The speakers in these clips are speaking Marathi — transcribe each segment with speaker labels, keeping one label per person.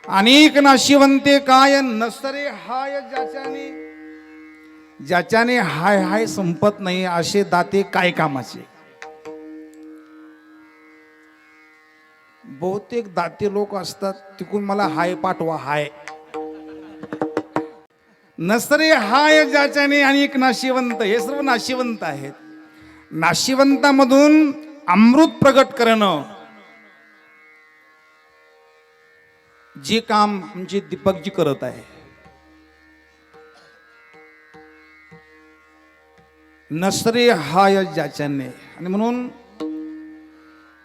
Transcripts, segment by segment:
Speaker 1: अनेक नाशिवंते काय नसरे हाय ज्याच्याने, ज्याच्याने हाय हाय संपत नाही असे दाते काय कामाचे. बहुतेक दाते लोक असतात तिकून मला हाय पाठवा हाय. नसरे हाय ज्याच्याने अनेक नाशिवंत, हे सर्व नाशिवंत आहेत. नाशिवंतामधून अमृत प्रगट करणं जे काम आमचे दीपकजी करत आहे. नसरे हाय ज्याच्याने, आणि म्हणून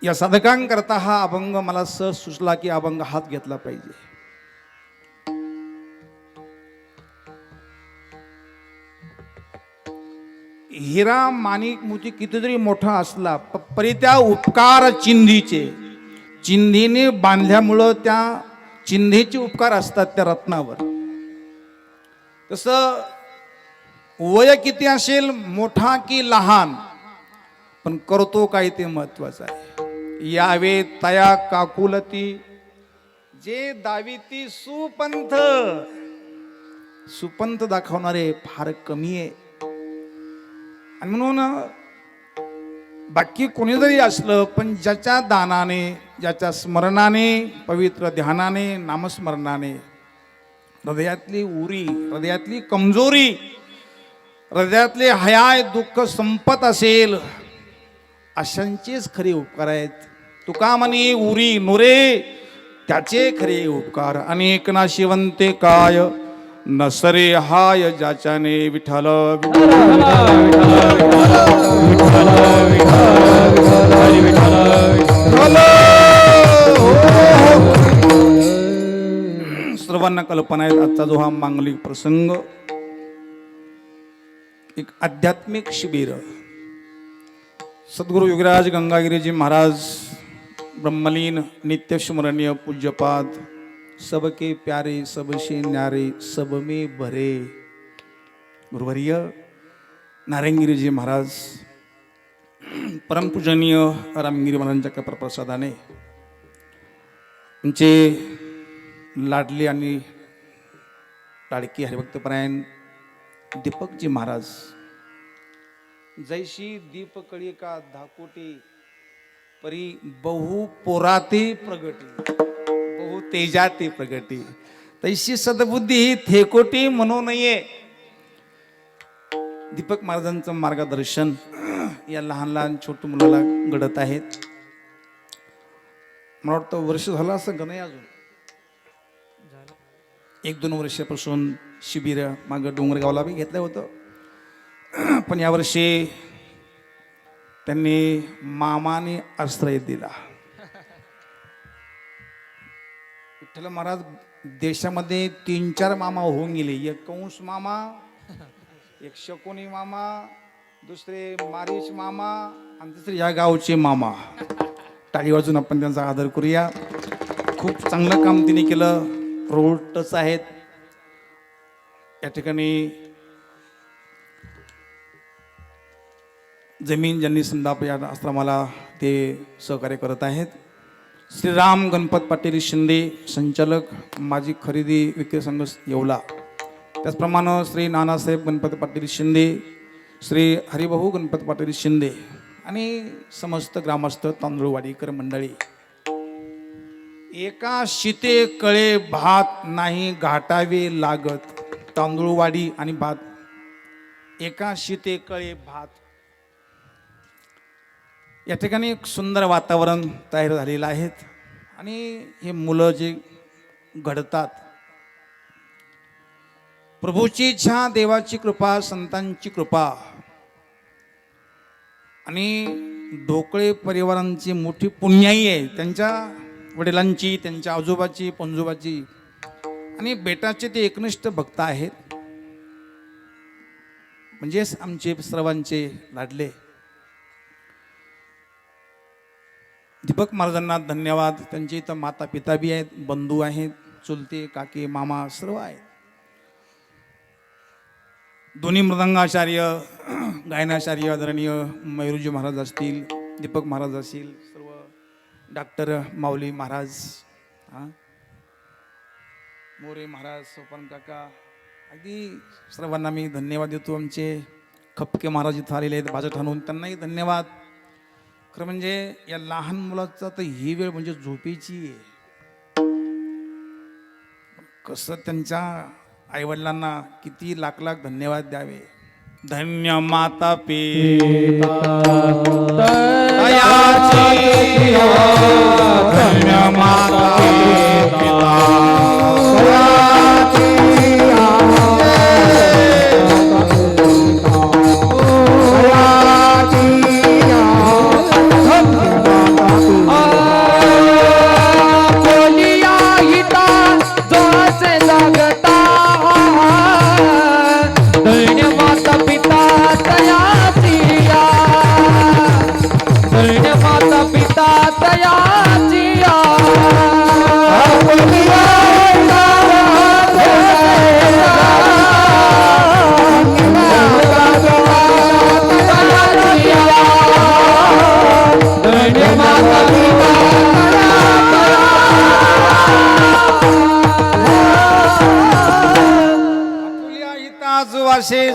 Speaker 1: या साधकांकरता हा अभंग मला सहज सुचला की अभंग हात घेतला पाहिजे. हिरा माणिक मोती कितीतरी मोठा असला परी त्या उपकार चिंधीचे, चिंधीने बांधल्यामुळं त्या चिंधीचे उपकार असतात त्या रत्नावर. तसं वय किती असेल मोठा की लहान, पण करतो काय ते महत्वाचं आहे. यावे तया काकुलती, जे दाविती सुपंथ, सुपंथ दाखवणारे फार कमी आहे. आणि म्हणून बाकी कोणी जरी असलं पण ज्याच्या दानाने, ज्याच्या स्मरणाने, पवित्र ध्यानाने, नामस्मरणाने हृदयातली उरी, हृदयातली कमजोरी, हृदयातले हयाय दुःख संपत असेल अशांचेच खरे उपकार आहेत. तुका म्हणे उरी नुरे त्याचे खरे उपकार. अनेक नाशिवंते काय नसरे हाय ज्याच्याने. विठ्ठल सर्वांना कल्पना आहे आजचा जो हा मांगलिक प्रसंग एक आध्यात्मिक शिबिर. सद्गुरु युगराज गंगागिरीजी महाराज ब्रह्मलीन नित्य स्मरणीय पूज्यपाद सबके प्यारे सबसे न्यारे सब में भरे गुरुवर्य नारायणगिरीजी महाराज परमपूजनीय रामगिरी महाराजांच्या कृपाप्रसादाने आमचे लाडले आणि लाडकी हरिभक्तपरायण दीपकजी महाराज जैशी दीपकळी का धाकोटी परी बहु पोराते प्रगटी, बहु तेजाते प्रगटी, तैशी सद्बुद्धी ही थेकोटी म्हणू नये. दीपक महाराजांचं मार्गदर्शन या लहान लहान छोट मुलाला घडत आहेत. मला वाटतं वर्ष झालं असं का नाही अजून, 1-2 वर्षापासून शिबिर मागं डोंगरगावला बी घेतलं होतं. पण यावर्षी त्यांनी मामाने आश्रय दिला. विठ्ठल महाराज देशामध्ये 3-4 मामा होऊन गेले. एक कंस मामा, एक शकुनी मामा, दुसरे मारीच मामा आणि तिसरे या गावचे मामा. टाळी वाजून आपण त्यांचा आदर करूया. खूप चांगलं काम तिने केलं. रोड टच आहेत या ठिकाणी. जमीन ज्यांनी संदाप या आश्रमाला ते सहकार्य करत आहेत. श्रीराम गणपत पाटील शिंदे संचालक माजी खरेदी विक्री संघ येवला, त्याचप्रमाणे श्री नानासाहेब गणपत पाटील शिंदे, श्री हरिभाऊ गणपत पाटील शिंदे आणि समस्त ग्रामस्थ तांदूळवाडीकर मंडळी. एका शिते कळे भात नाही घाटावे लागत. तांदूळवाडी आणि भात, एका शिते कळे भात. या ठिकाणी एक सुंदर वातावरण तयार झालेलं आहे. आणि हे मुलं जे घडतात, प्रभूची इच्छा, देवाची कृपा, संतांची कृपा आणि ढोकळे परिवारांची मोठी पुण्याई आहे. त्यांच्या वडिलांची, त्यांच्या आजोबाची, पणजोबाची आणि बेटाचे ते एकनिष्ठ भक्त आहेत. म्हणजेच आमचे सर्वांचे लाडले दीपक महाराजांना धन्यवाद. त्यांचे इथं माता पिता बी आहेत, बंधू आहेत, चुलते काके मामा सर्व आहेत. दोन्ही मृदंगाचार्य, गायनाचार्य आदरणीय मयूरजी महाराज असतील, दीपक महाराज असतील, सर्व डॉक्टर माऊली महाराज, मोरे महाराज, सोपान काका, अगदी सर्वांना मी धन्यवाद देतो. आमचे खपके महाराज इथं आलेले आहेत बाजट आणून, त्यांनाही धन्यवाद. खरं म्हणजे या लहान मुलाचा तर ही वेळ म्हणजे झोपेची आहे. कसं त्यांच्या आईवडिलांना किती लाख लाख धन्यवाद द्यावे. धन्य माता पिता दयाची, धन्य माता पिता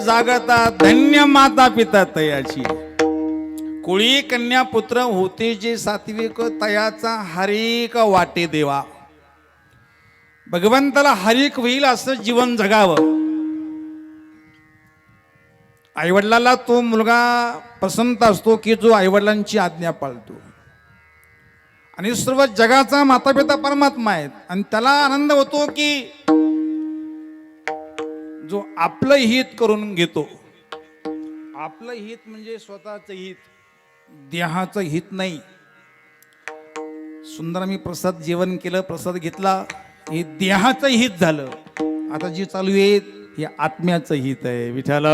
Speaker 1: जागता धन्य माता पिता तयाची. कुळी कन्या पुत्र होते जे सात्विक, तयाचा हरिक वाटे देवा. भगवंताला हरिक होईल असं जीवन जगावं. आईवडिलाला तो मुलगा पसंत असतो की जो आईवडिलांची आज्ञा पाळतो. आणि सर्व जगाचा माता पिता परमात्मा आहेत. आणि त्याला आनंद होतो की जो आपलं हित करून घेतो. आपलं हित म्हणजे स्वतःचं हित, देहाचं हित नाही. सुंदर मी प्रसाद जेवण केलं, प्रसाद घेतला, हे देहाचं हित झालं. आता जे चालू आहे हे आत्म्याचं हित आहे. विठ्ठल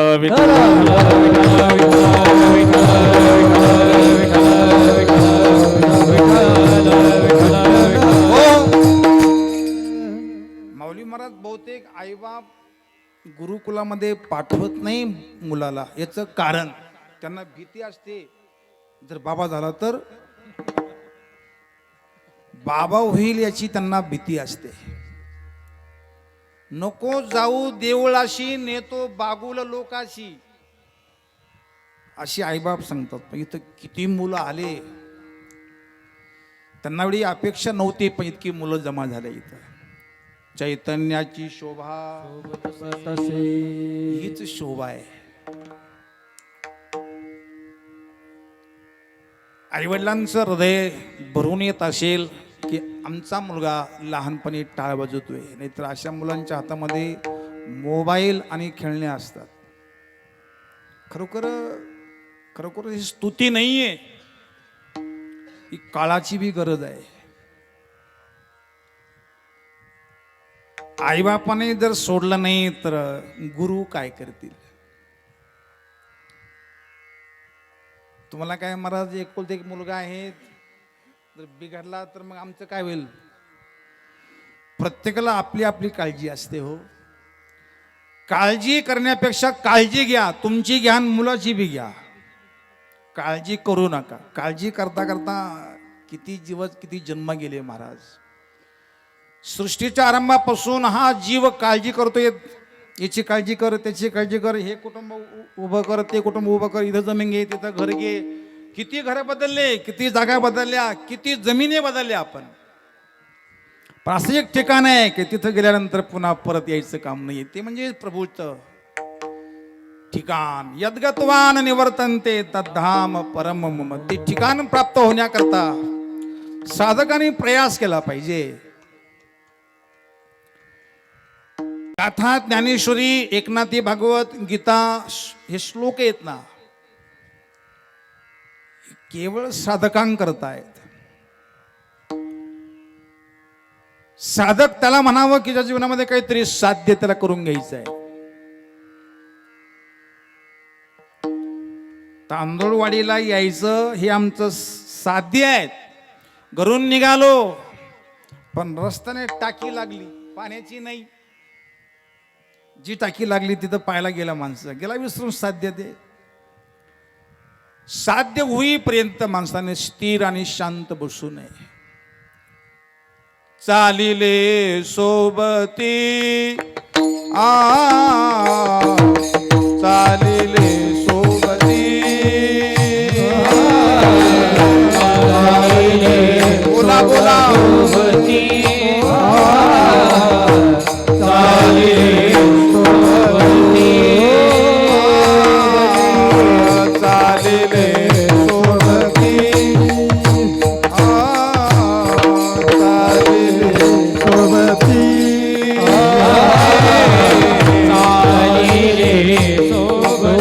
Speaker 1: माऊली महाराज बहुतेक आईबाप गुरुकुलामध्ये पाठवत नाही मुलाला. याचं कारण त्यांना भीती असते, जर बाबा झाला तर बाबा होईल याची त्यांना भीती असते. नको जाऊ देवळाशी, नेतो बागुल लोकाशी, अशी आईबाप सांगतात. पण इथं किती मुलं आले, त्यांना एवढी अपेक्षा नव्हती, पण इतकी मुलं जमा झाले इथं. चैतन्याची शोभा हीच शोभा आहे. आईवडिलांचं हृदय भरून येत असेल की आमचा मुलगा लहानपणी टाळ वाजवतोय, नाहीतर अशा मुलांच्या हातामध्ये मोबाईल आणि खेळणे असतात. खरोखर खरोखर ही स्तुती नाहीये, ही काळाची बी गरज आहे. आईबापाने जर सोडलं नाही तर गुरु काय करतील. तुम्हाला काय महाराज, एकुलता एक मुलगा आहे, जर बिघडला तर मग आमचं काय होईल. प्रत्येकाला आपली आपली काळजी असते हो. काळजी करण्यापेक्षा काळजी घ्या, तुमची घ्या, मुलाची बी घ्या. काळजी करू नका. काळजी करता करता किती दिवस किती जन्म गेले महाराज. सृष्टीच्या आरंभापासून हा जीव काळजी करतोय. याची काळजी कर, त्याची काळजी कर, हे कुटुंब उभं कर, ते कुटुंब उभं कर, इथं जमीन घे, तिथं घर घे. किती घरं बदलले, किती जागा बदलल्या, किती जमिनी बदलल्या आपण. पण असं एक ठिकाण आहे की तिथं गेल्यानंतर पुन्हा परत यायचं काम नाही. ते म्हणजे प्रभूचं ठिकाण. यद्गत्वान निवर्तन्ते तद्धाम परम मम. ते ठिकाण प्राप्त होण्याकरता साधकांनी प्रयास केला पाहिजे. गाथा, ज्ञानेश्वरी, एकनाथी भागवत, गीता हे श्लोक आहेत ना, केवळ साधकांकरता आहेत. साधक त्याला म्हणावं की ज्या जीवनामध्ये काहीतरी साध्य त्याला करून घ्यायचं आहे. तांदूळवाडीला यायचं हे आमचं साध्य आहे. घरून निघालो पण रस्त्याने टाकी लागली, पाण्याची नाही. जी टाकी लागली तिथं पाहायला गेला माणसं, गेला विसरून. साध्य ते साध्य होईपर्यंत माणसाने स्थिर आणि शांत बसू नये. चालिले सोबती आ चालिले सोबती बोला बोला सोबती चालिले सोबती चालिले सोबती सोबती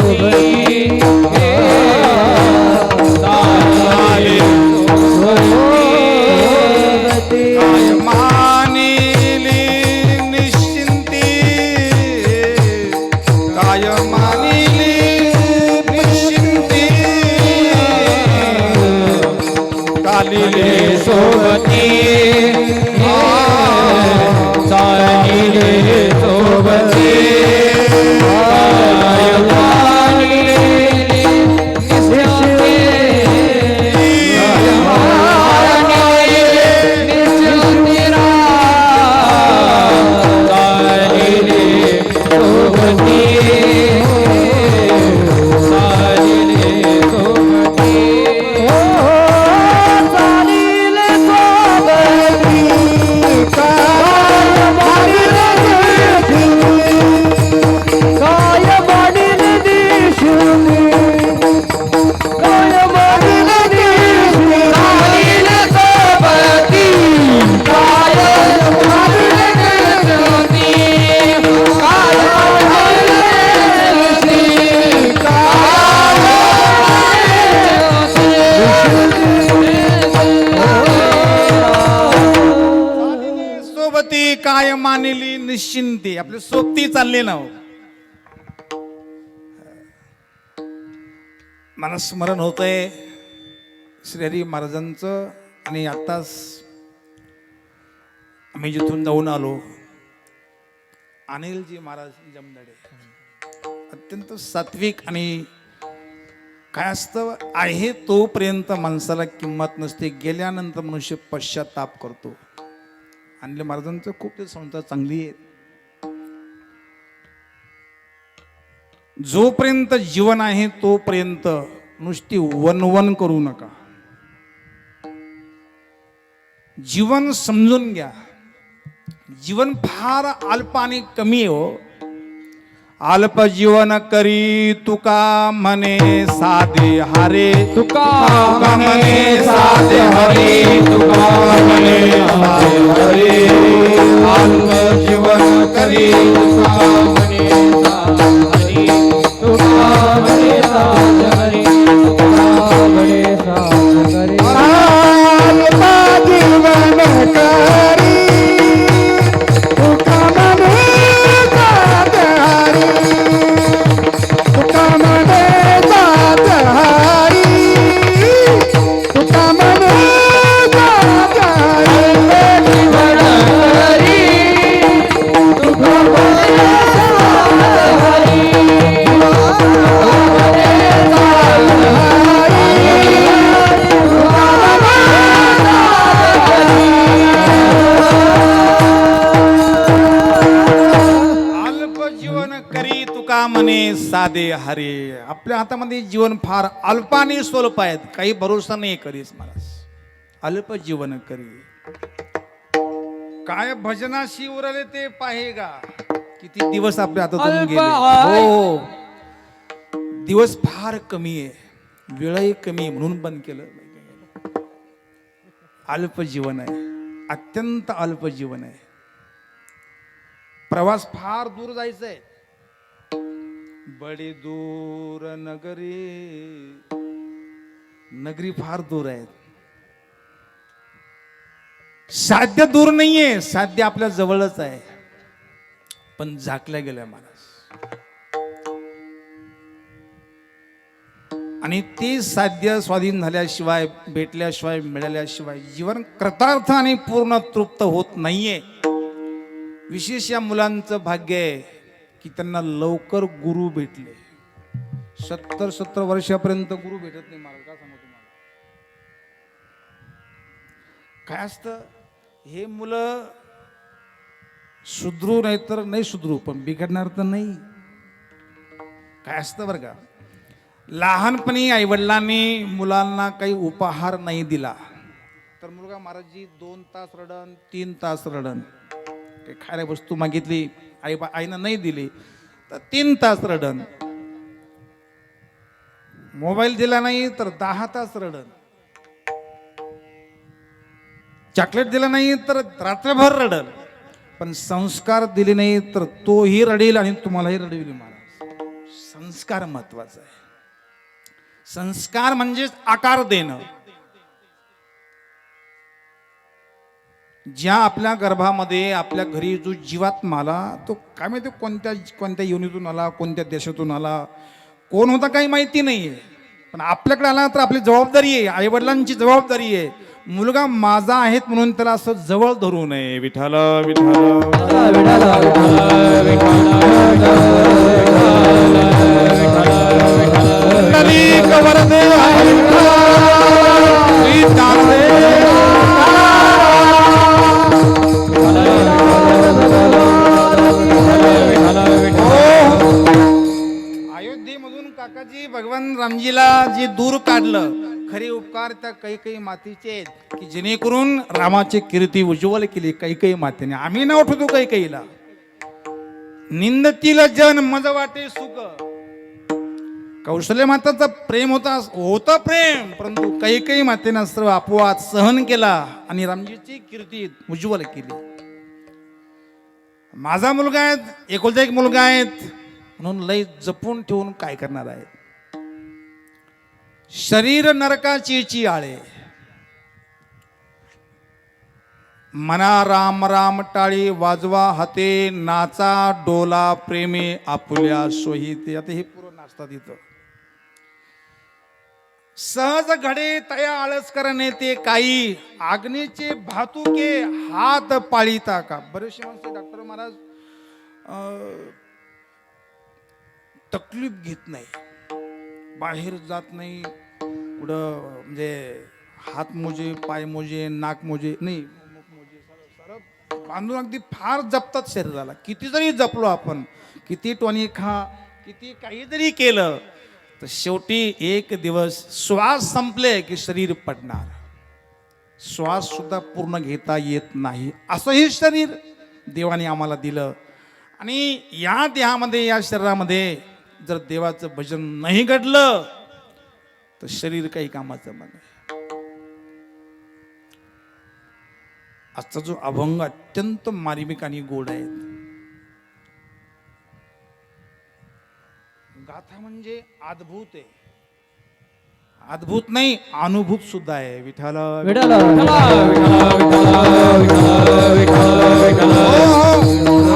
Speaker 1: चालिले सोबती काय मानिली निश्चिंती आपली सोबती चालली ना हो. मला स्मरण होतंय श्रीहरी महाराजांचं आणि आत्ताच आम्ही जिथून जाऊन आलो अनिलजी महाराज जमदडे अत्यंत सात्विक आणि काय असतं आहे तोपर्यंत माणसाला किंमत नसते गेल्यानंतर मनुष्य पश्चाताप करतो. अनिल महाराजांचं खूप ते संस्था चांगली आहे. जोपर्यंत जीवन आहे तोपर्यंत नुसती वनवन करू नका. जीवन समजून घ्या. जीवन फार अल्प आणि कमी आहे हो. अल्प जीवन करी तुका म्हणे साधे हारे तुका म्हणे साधे हरे तुका म्हणे साधे हरे अल्प जीवन करी तुका म्हणे साधे हरे तुका म्हणे साधे हरे तुका म्हणे साधे हरे अल्प जीवन करी तुका म्हणे साधे हरे तुका म्हणे साधे हरे तुका म्हणे साधे हरे जीवन करी तुका म्हणे म्हणे साधे हरे. आपल्या हातामध्ये जीवन फार अल्प आणि स्वल्प आहेत. काही भरोसा नाही करीस महाराज. अल्प जीवन करी काय भजनाशी उरले ते पाहेगा. किती दिवस आपल्या हातातून गेले हो. दिवस फार कमी आहे. वेळही कमी आहे म्हणून बंद केलं. अल्प जीवन आहे. अत्यंत अल्प जीवन आहे. प्रवास फार दूर जायचा आहे. बडी दूर नगरी फार दूर आहे. साध्य दूर नाहीये. साध्य आपल्या जवळच आहे पण झाकल्या गेल्या महाराज. आणि ते साध्य स्वाधीन झाल्याशिवाय भेटल्याशिवाय मिळाल्याशिवाय जीवन कृतार्थ आणि पूर्ण तृप्त होत नाहीये. विशेष या मुलांचं भाग्य आहे की त्यांना लवकर गुरु भेटले. 70 वर्षापर्यंत गुरु भेटत नाही महाराज. काय सांगू तुम्हाला. काय असतं हे मुलं सुधरू नाही तर नाही सुधरू, पण बिघडणार तर नाही. काय असतं बरं का, लहानपणी आईवडिलांनी मुलांना काही उपहार नाही दिला तर मुलगा महाराजजी 2 तास रडन, 3 तास रडन. काही खायला वस्तू मागितली, आईनं नाही दिली तर 3 तास रडन. मोबाईल दिला नाही तर 10 तास रडन. चॉकलेट दिला नाही तर रात्रभर रडल. पण संस्कार दिले नाही तर तोही रडेल आणि तुम्हालाही रडविल. महाराज, संस्कार महत्वाचा आहे. संस्कार म्हणजे आकार देणं. ज्या आपल्या गर्भामध्ये आपल्या घरी जो जीवात्मा आला तो काय माहिती कोणत्या योनीतून आला, कोणत्या देशातून आला, कोण होता काही माहिती नाहीये. पण आपल्याकडे आला तर आपली जबाबदारी आहे, आईवडिलांची जबाबदारी आहे. मुलगा माझा आहेत म्हणून त्याला असं जवळ धरू नये. विठ्ठल अयोध्येमधून काकाजी भगवान रामजीला जे दूर काढलं, खरे उपकार त्या काही मातीचे आहेत की जेणेकरून रामाची कीर्ती उज्ज्वल केली. काही मातेने आम्ही नाव ठेवतो कैकेयीला. निंदतील जन मज वाटे सुख. कौशल्य माताचं प्रेम होतं प्रेम, परंतु काही मातेनं सर्व अपवाद सहन केला आणि रामजीची कीर्ती उज्ज्वल केली. माझा मुलगा आहे, एकुलता एक मुलगा आहेत म्हणून लय जपून ठेवून काय करणार आहे. शरीर नरकाची आळे, मना राम राम टाळी वाजवा हाते, नाचा डोला प्रेमे आपुल्या सोहिते. आता हे पूर्ण नाचतात इथं. सहज घडे तया आळस करणे ते काही, आग्नेचे भातुके हात पाळीता का. बरेचसे माणसं डॉक्टर महाराज तकलीफ घेत नाही, बाहेर जात नाही, पुढं म्हणजे हात मोजे, पाय मोजे, नाक मोजे नाही, सरळ बांधून अगदी फार जपतात शरीराला. किती जरी जपलो आपण, किती टोनी खा, किती काही जरी केलं तर शेवटी एक दिवस श्वास संपले की शरीर पडणार. श्वास सुद्धा पूर्ण घेता येत नाही असंही शरीर देवाने आम्हाला दिलं. आणि या देहामध्ये, या शरीरामध्ये जर देवाचं भजन नाही घडलं तर शरीर काही कामाचं नाही. आजचा जो अभंग अत्यंत मार्मिक आणि गोड आहे. गाथा म्हणजे अद्भुत आहे. अद्भुत नाही, अनुभूत सुद्धा आहे. विठ्ठल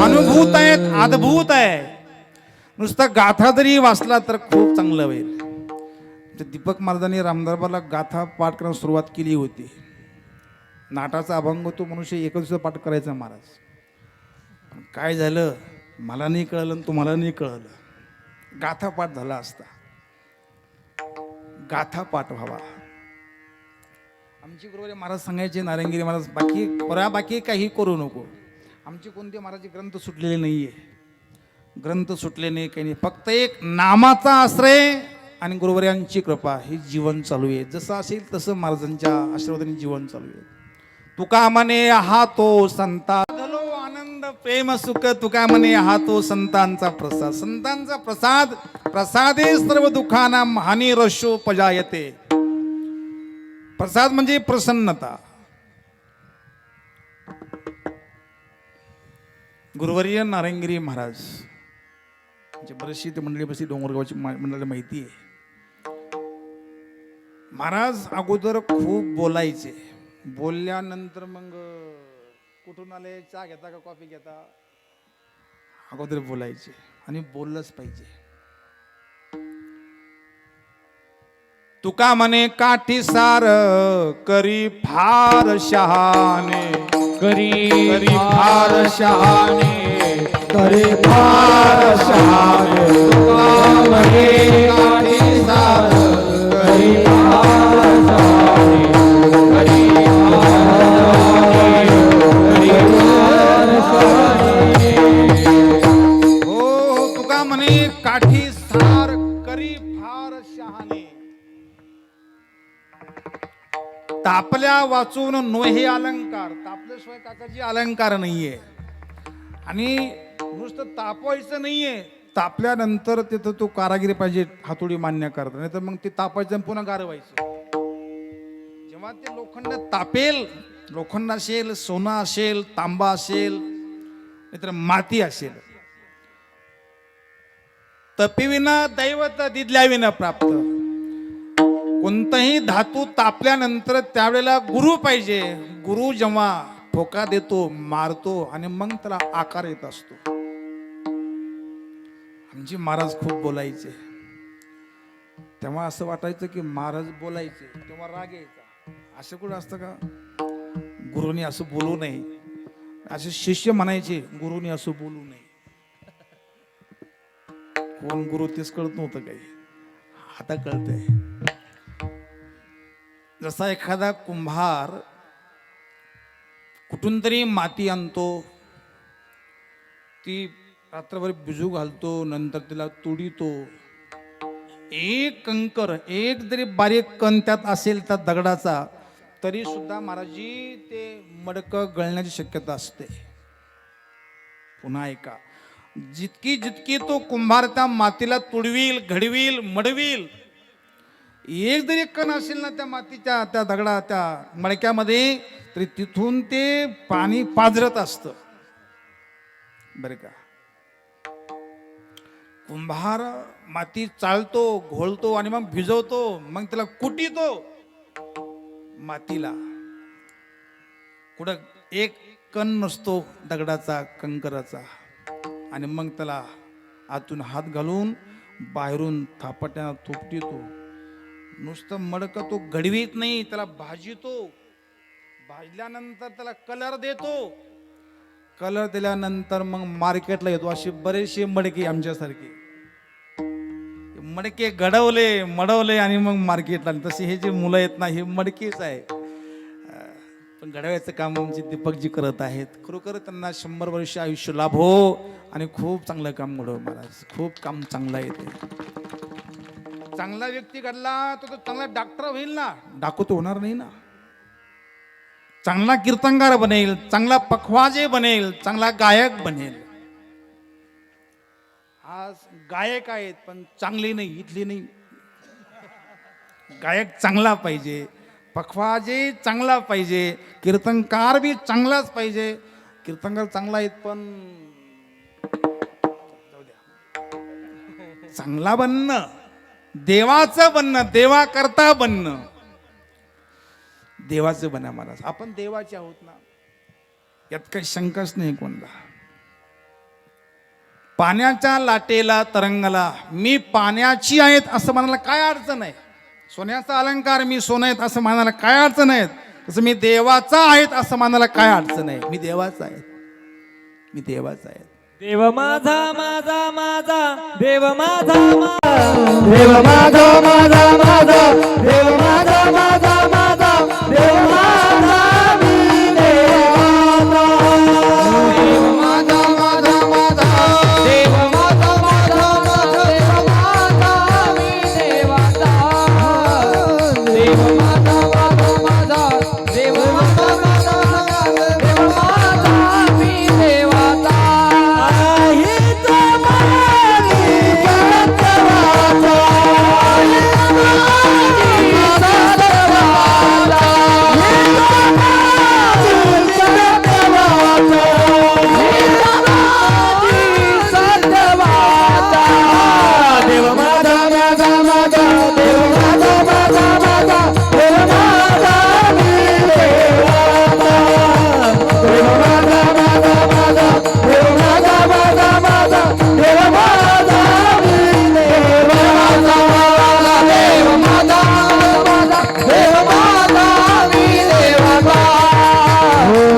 Speaker 1: अनुभूत आहेत, अद्भुत आहे. नुसता गाथा जरी वाचला तर खूप चांगलं होईल. दीपक महाराजांनी रामदरबारला गाथा पाठ करायला सुरुवात केली होती. नाटाचा अभंग तो मनुष्य एकच दिवस पाठ करायचा महाराज. काय झालं मला नाही कळलं आणि तुम्हाला नाही कळलं. गाथा पाठ झाला असता. गाथा पाठ व्हावा. आमची गुरुवारी महाराज सांगायचे, नारायणगिरी महाराज, बाकी काही करू नको. आमचे कोणते महाराज ग्रंथ सुटलेले नाहीये, ग्रंथ सुटले नाही, काही नाही. फक्त एक नामाचा आश्रय आणि गुरुवर्यांची कृपा ही जीवन चालू आहे. जसं असेल तसं महाराजांच्या आशीर्वादाने जीवन चालू आहे. तुका म्हणे हा तो संता झालो आनंद प्रेम सुख, तुका म्हणे हा तो संतांचा प्रसाद. संतांचा प्रसाद, प्रसादे सर्व दुःखाना हानी रशो पजायते. प्रसाद म्हणजे प्रसन्नता. गुरुवर्य नारायणगिरी महाराज म्हणजे बरीचशी ते मंडळी बसली, डोंगरगावची मंडळी माहिती आहे. महाराज अगोदर खूप बोलायचे. बोलल्यानंतर मग कुठून आले, चहा घेता का कॉफी घेता, अगोदर बोलायचे आणि बोललंच पाहिजे. तुका म्हणे काठी सार करी फार शहाणे, करी फार शहाणे, करी फार शहाणे. तुका म्हणे काठी सार करी फार शहाणे, करी फार शहाणे. तापल्या वाचून नोहे अलंकार. तापल्याशिवाय काकाजी अलंकार नाहीये. आणि नुसतं तापवायचं नाहीये, तापल्यानंतर तिथं तो कारागिरी पाहिजे हातोडी मान्य करता, नाही तर मग ते तापायचं आणि पुन्हा गारवायचं. जेव्हा ते लोखंड तापेल, लोखंड असेल, सोनं असेल, तांबा असेल, नाहीतर माती असेल, तपिविना दैवत दिदल्याविना प्राप्त. कोणताही धातू तापल्यानंतर त्यावेळेला गुरु पाहिजे. गुरु जेव्हा ठोका देतो, मारतो आणि मग त्याला आकार येत असतो. आमचे महाराज खूप बोलायचे, तेव्हा असं वाटायचं की महाराज बोलायचे तेव्हा राग यायचा. असं कुठं असतं का? गुरुनी असं बोलू नये, असे शिष्य म्हणायचे गुरुनी असं बोलू नये. कोण गुरु तेच कळत नव्हतं काही, आता कळतंय. जसा एखादा कुंभार कुठून तरी माती आणतो, ती रात्रभर भिजू घालतो, नंतर तिला तुडितो. एक कंकर, एक जरी बारीक कण त्यात असेल त्या दगडाचा, तरी सुद्धा महाराजी ते मडकं गळण्याची शक्यता असते. पुन्हा ऐका, जितकी जितकी तो कुंभार त्या मातीला तुडवील, घडवील, मडवील, एक जरी कण असेल ना त्या मातीच्या, त्या दगडा, त्या मडक्यामध्ये, तरी तिथून ते पाणी पाझरत असतं. बरं का? कुंभार माती चालतो, घोळतो आणि मग भिजवतो, मग त्याला कुटीतो मातीला. कुठं एक कण नसतो दगडाचा, कंकराचा, आणि मग त्याला आतून हात घालून बाहेरून थापट्यानं थोपटीतो. नुसतं मडकं तो घडवीत नाही, त्याला भाजितो. भाजल्यानंतर त्याला कलर देतो. कलर दिल्यानंतर मग मार्केटला येतो. असे बरेचसे मडके आमच्यासारखे मडके घडवले, मडवले आणि मग मार्केटला. तसे हे जे मुलं आहेत ना, हे मडकेच आहे. पण घडवायचं काम आमचे दीपकजी करत आहेत. खरोखर त्यांना 100 वर्ष आयुष्य लाभो आणि खूप चांगलं काम घडव महाराज. खूप काम चांगलं आहे ते. चांगला व्यक्ती घडला तर तो चांगला डॉक्टर होईल ना, डाकू तो होणार नाही ना. चांगला कीर्तनकार बनेल, चांगला पखवाजे बनेल, चांगला गायक बनेल. आज गायक आहेत पण चांगली नाही, इथली नाही. गायक चांगला पाहिजे, पखवाजे चांगला पाहिजे, कीर्तनकार बी चांगलाच पाहिजे. कीर्तनकार चांगला आहेत पण जाऊ द्या. चांगला बनणं, देवाचं बनणं, देवा करता बनणं, देवाचं बना महाराज. आपण देवाचे आहोत ना, यात काही शंकाच नाही कोणला. पाण्याच्या लाटेला तरंगला, मी पाण्याची आहेत असं म्हणायला काय अडचण आहे. सोन्याचा अलंकार, मी सोनं आहेत असं म्हणायला काय अडचण आहे. तसं मी देवाचा आहेत असं म्हणायला काय अडचण आहे. मी देवाचा आहे, मी देवाचा आहे.
Speaker 2: देव माझा माझा माझा, देव माझा माझा, देव माझा माझा माझा, देव माझा माझा माझा, देव माझा मी देवाचा. देव माझा माझा माझा, देव माझा माझा माझा, देव माझा मी देवाचा.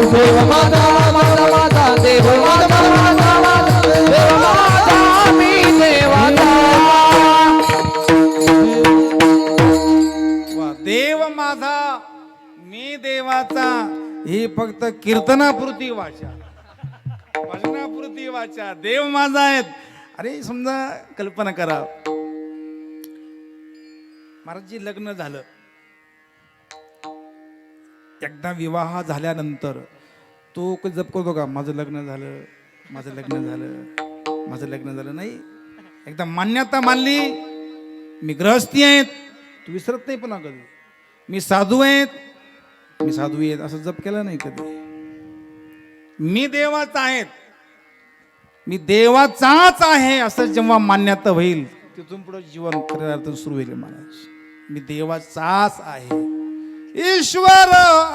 Speaker 2: देव माझा माझा माझा, देव माझा माझा माझा, देव माझा मी देवाचा.
Speaker 1: ही फक्त कीर्तनापुरती वाचा, भजनापुरती वाचा. देव माझा आहेत. अरे समजा कल्पना करा, महाराजजी लग्न झालं, एकदा विवाह झाल्यानंतर तो जप करतो का माझं लग्न झालं, माझं लग्न झालं, माझं लग्न झालं? नाही. एकदा मान्यता मानली, मी गृहस्थी आहेत, तू विसरत नाही पुन्हा कधी. मी साधू आहेत, मी साधू आहेत असं जप केला नाही कधी. मी देवाचा आहेत, मी देवाचाच आहे असं जेव्हा मान्यता होईल तिथून पुढे जीवन खऱ्या अर्थाने सुरू होईल. महाराज मी देवाचाच आहे. ईश्वर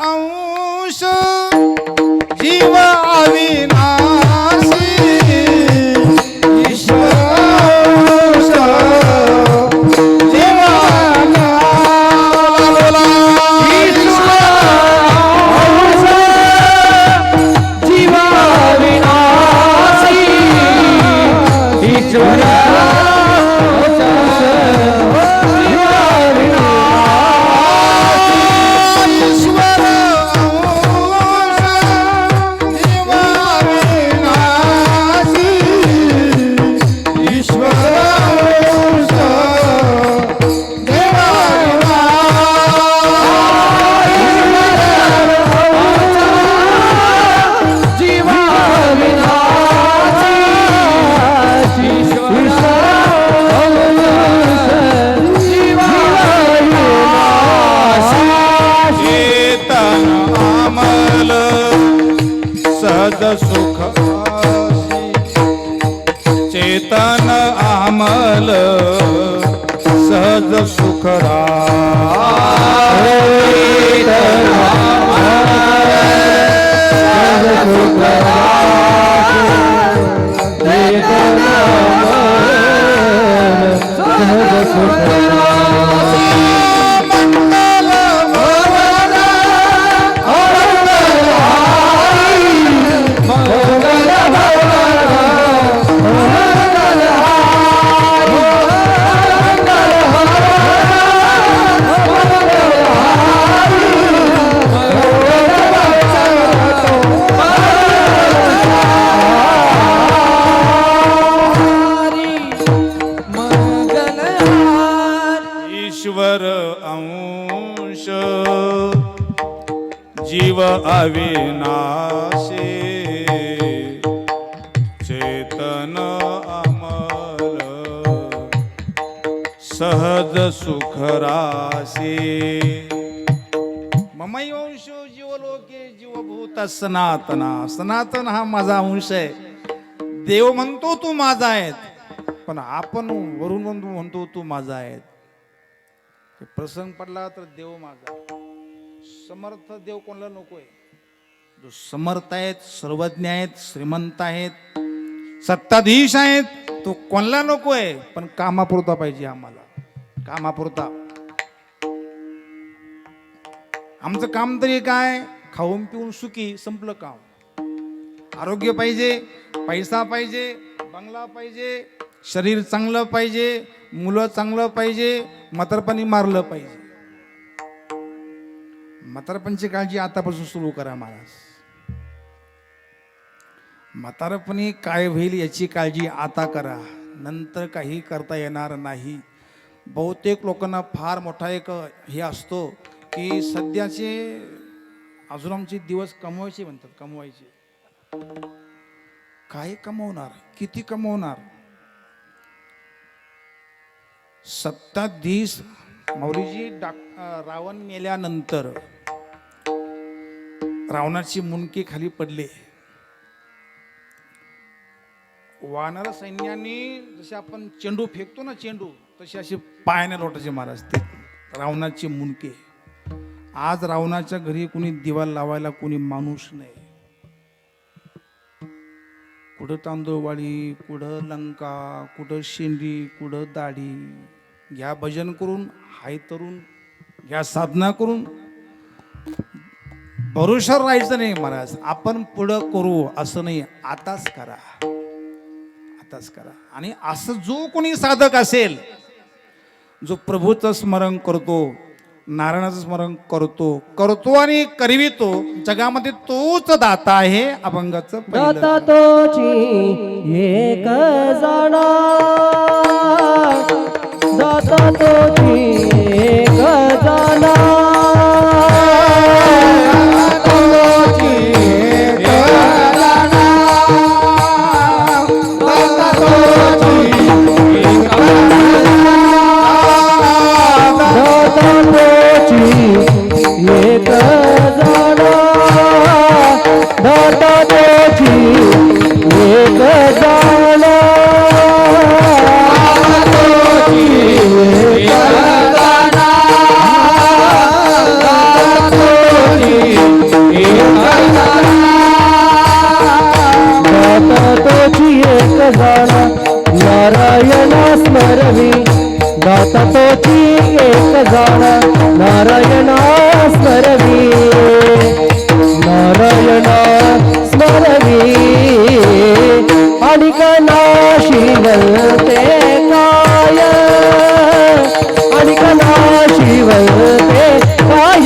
Speaker 1: अंश जीव अविनाशी, ईश्वर अंश जीव सुख चेतन आमल सहज सुख जीव अविनाशी चेतन अमल सहज सुख राशी. ममैवंश जीवलोके जीवभूत सनातना. सनातन हा माझा अंश आहे. देव म्हणतो तू माझा आहेस, पण आपण वरून म्हणतो तू माझा आहेस. प्रसंग पडला तर देव माझा. समर्थ देव कोणाला नकोय? जो समर्थ आहेत, सर्वज्ञ आहेत, श्रीमंत आहेत, सत्ताधीश आहेत, तो कोणाला नकोय? पण कामापुरता पाहिजे आम्हाला. कामापुरता. आमचं काम तरी काय? खाऊन पिऊन सुखी, संपलं काम. आरोग्य पाहिजे, पैसा पाहिजे, बंगला पाहिजे, शरीर चांगलं पाहिजे, मुलं चांगलं पाहिजे, म्हातारपणी मारलं पाहिजे. म्हातारपणची काळजी आतापासून सुरू करा महाराज. म्हातारपणी काय होईल याची काळजी आता करा, नंतर काही करता येणार नाही. बहुतेक लोकांना फार मोठा एक हे असतो की सध्याचे अजून आमचे दिवस कमवायचे म्हणतात. कमवायचे काय कमवणार? किती कमवणार? सत्ताधीश मौलीजी रावण मेल्यानंतर रावणाची मुंडके खाली पडले. वानर सैन्याने जसे आपण चेंडू फेकतो ना, चेंडू तसे असे पायाने लोटायचे महाराज ते रावणाचे मुंडके. आज रावणाच्या घरी कुणी दिवा लावायला कुणी माणूस नाही. कुठं तांदूळवाडी, कुठं लंका, कुठं शेंडी, कुठं दाढी. घ्या भजन करून, हाय तरुण घ्या साधना करून. भरोशावर राहायचं नाही महाराज. आपण पुढं करू असं नाही, आताच करा, आताच करा. आणि असं जो कोणी साधक असेल, जो प्रभूचं स्मरण करतो, नारायणाचं स्मरण करतो आणि करवितो, जगामध्ये तोच दाता आहे. अभंगाचं
Speaker 2: दाता तोची एक जाणा, दाता तोची एक जाणा. एक जाणा दाता तोची एक जाणा नारायण स्मरवी दाता तोची एक जाणा नारायण स्मरवी नारायण स्मरवी आणि नाशी वलते काय आणि नाशी वलते काय